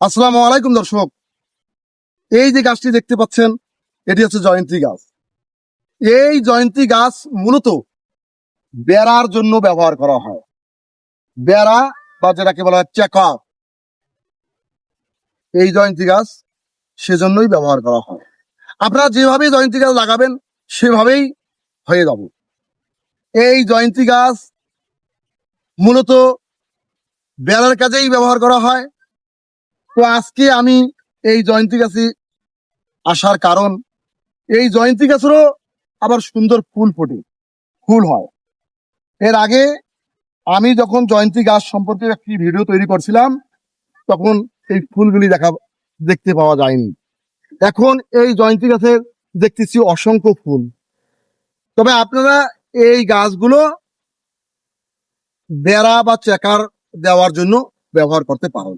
আসসালামু আলাইকুম দর্শক। এই যে গাছটি দেখতে পাচ্ছেন, এটি হচ্ছে জয়ন্তী গাছ। এই জয়ন্তী গাছ মূলত বেড়ার জন্য ব্যবহার করা হয়। বেড়া বা যেটাকে বলা হয় চেকআপ, এই জয়ন্তী গাছ সেজন্যই ব্যবহার করা হয়। আপনারা যেভাবে জয়ন্তী গাছ লাগাবেন সেভাবেই হয়ে যাবে। এই জয়ন্তী গাছ মূলত বেড়ার কাজেই ব্যবহার করা হয়। তো আজকে আমি এই জয়ন্তী গাছে আসার কারণ, এই জয়ন্তী গাছেরও আবার সুন্দর ফুল ফোটে, ফুল হয়। এর আগে আমি যখন জয়ন্তী গাছ সম্পর্কে একটি ভিডিও তৈরি করছিলাম, তখন এই ফুলগুলি দেখতে পাওয়া যায়নি। এখন এই জয়ন্তী গাছের দেখতেছি অসংখ্য ফুল। তবে আপনারা এই গাছগুলো বেড়া বা চেকার দেওয়ার জন্য ব্যবহার করতে পারেন।